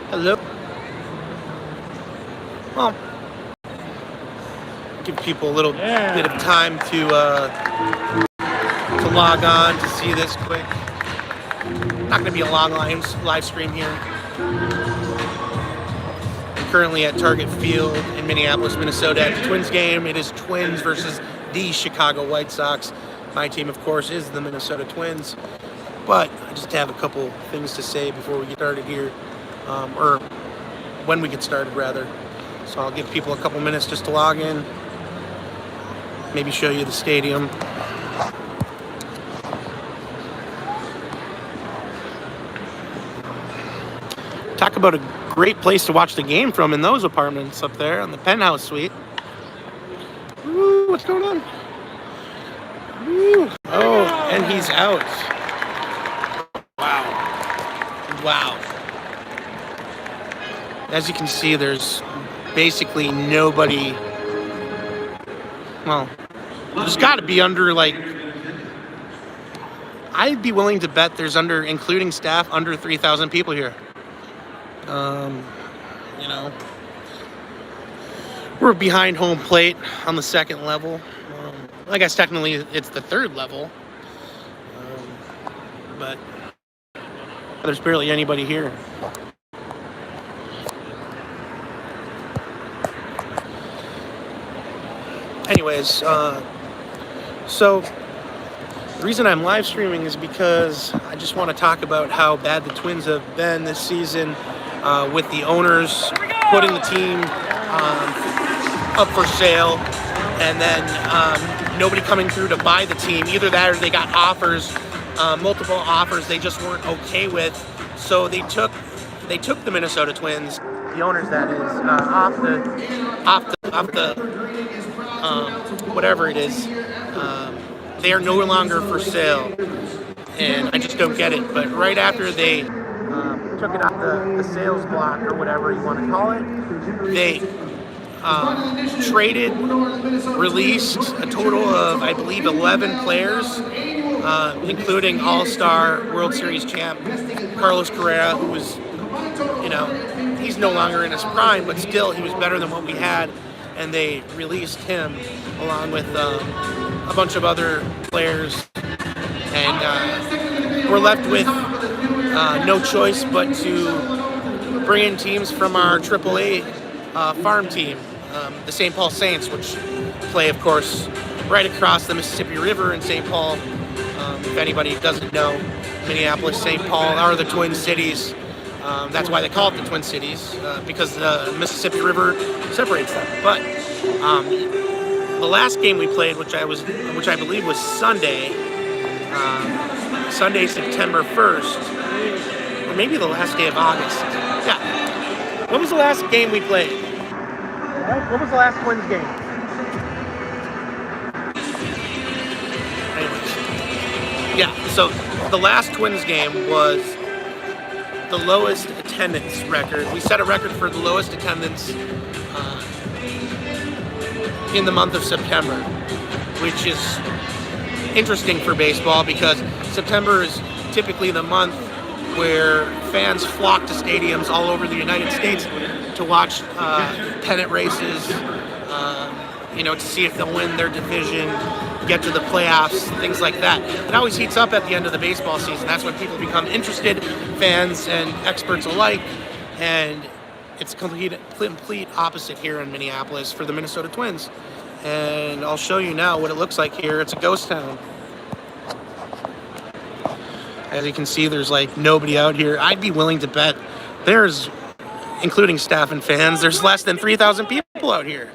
Hello. Well, give people a little bit of time to log on to see this quick. Not going to be a long live stream here. I'm currently at Target Field in Minneapolis, Minnesota at the Twins game. It is Twins versus the Chicago White Sox. My team, of course, is the Minnesota Twins. But I just have a couple things to say before we get started here, or when we get started, rather. So I'll give people a couple minutes just to log in, maybe show you the stadium. Talk about a great place to watch the game from in those apartments up there on the penthouse suite. Woo, what's going on? Woo. Oh, and he's out. Wow. As you can see, there's basically nobody. Well, there's got to be under, like, I'd be willing to bet there's under, including staff, under 3,000 people here. You know, we're behind home plate on the second level. I guess technically it's the third level, but there's barely anybody here. Anyways, so the reason I'm live streaming is because I just want to talk about how bad the Twins have been this season, with the owners putting the team up for sale, and then nobody coming through to buy the team. Either that or they got offers, multiple offers they just weren't okay with. So they took the Minnesota Twins, the owners that is, off the whatever it is. They are no longer for sale, and I just don't get it. But right after they took it off the sales block, or whatever you want to call it, they released a total of, I believe, 11 players, including All-Star World Series champ Carlos Correa, who was, he's no longer in his prime, but still he was better than what we had, and they released him along with a bunch of other players, and we're left with no choice but to bring in teams from our AAA farm team, the St. Paul Saints, which play, of course, right across the Mississippi River in St. Paul. If anybody doesn't know, Minneapolis, St. Paul are the Twin Cities. That's why they call it the Twin Cities, because the Mississippi River separates them. But the last game we played, which I believe was Sunday, September 1st, or maybe the last day of August. Yeah. When was the last game we played? What was the last Twins game? Anyways. Yeah, so the last Twins game was the lowest attendance record. We set a record for the lowest attendance in the month of September, which is interesting for baseball because September is typically the month where fans flock to stadiums all over the United States to watch pennant races, to see if they'll win their division, get to the playoffs, things like that. It always heats up at the end of the baseball season. That's when people become interested, fans and experts alike, and it's complete opposite here in Minneapolis for the Minnesota Twins. And I'll show you now what it looks like here. It's a ghost town. As you can see, there's like nobody out here. I'd be willing to bet there's, including staff and fans, there's less than 3,000 people out here.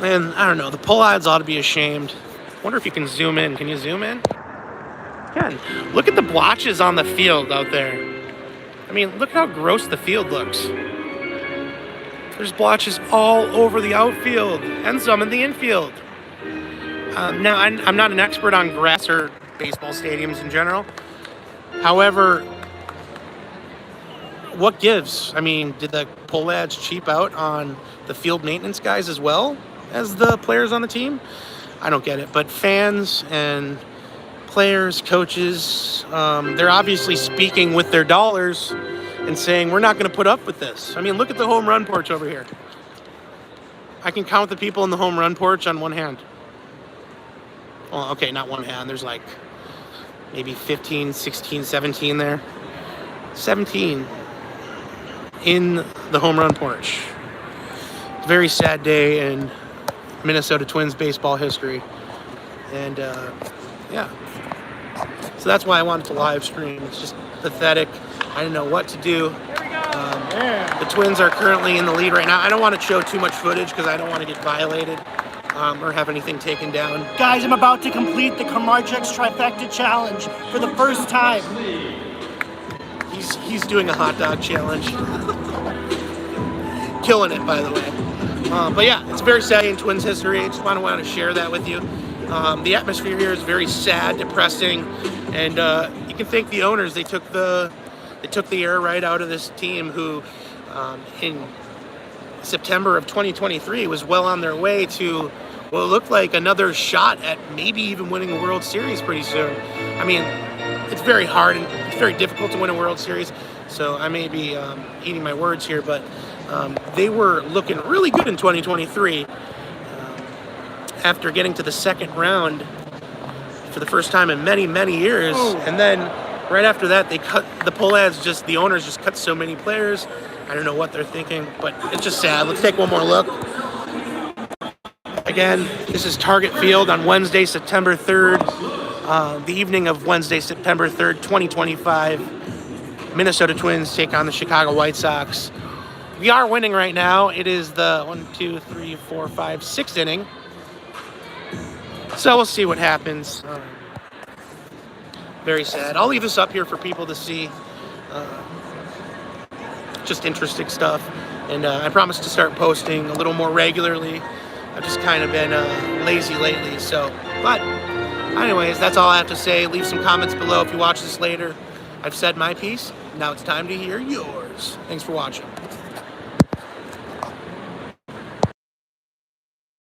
And I don't know, the Pohlads ought to be ashamed. Wonder if you can zoom in. Can you zoom in? Can. Look at the blotches on the field out there. I mean, look how gross the field looks. There's blotches all over the outfield and some in the infield. Now, I'm not an expert on grass or baseball stadiums in general. However, what gives? I mean, did the Pohlads cheap out on the field maintenance guys as well as the players on the team? I don't get it. But fans and players, coaches, they're obviously speaking with their dollars and saying, we're not going to put up with this. I mean, look at the home run porch over here. I can count the people in the home run porch on one hand. Well, okay, not one hand. There's like maybe 15, 16, 17 there. 17 in the home run porch. Very sad day in Minnesota Twins baseball history. And yeah. So that's why I wanted to live stream. It's just pathetic. I didn't know what to do. The Twins are currently in the lead right now. I don't want to show too much footage because I don't want to get violated or have anything taken down. Guys, I'm about to complete the Kamarchek's trifecta challenge for the first time. He's doing a hot dog challenge. Killing it, by the way. But yeah, it's very sad in Twins history. I just want to share that with you. The atmosphere here is very sad, depressing, and you can thank the owners. They took the air right out of this team who in September of 2023 was well on their way to what looked like another shot at maybe even winning a World Series pretty soon. I mean, it's very hard and it's very difficult to win a World Series, so I may be eating my words here, but they were looking really good in 2023 after getting to the second round for the first time in many, many years. And then right after that, the owners just cut so many players. I don't know what they're thinking, but it's just sad. Let's take one more look. Again, this is Target Field on Wednesday, September 3rd, the evening of Wednesday, September 3rd, 2025. Minnesota Twins take on the Chicago White Sox. We are winning right now. It is the 6th inning. So we'll see what happens. Very sad. I'll leave this up here for people to see. Just interesting stuff. And I promise to start posting a little more regularly. I've just kind of been lazy lately. But anyways, that's all I have to say. Leave some comments below if you watch this later. I've said my piece. Now it's time to hear yours. Thanks for watching.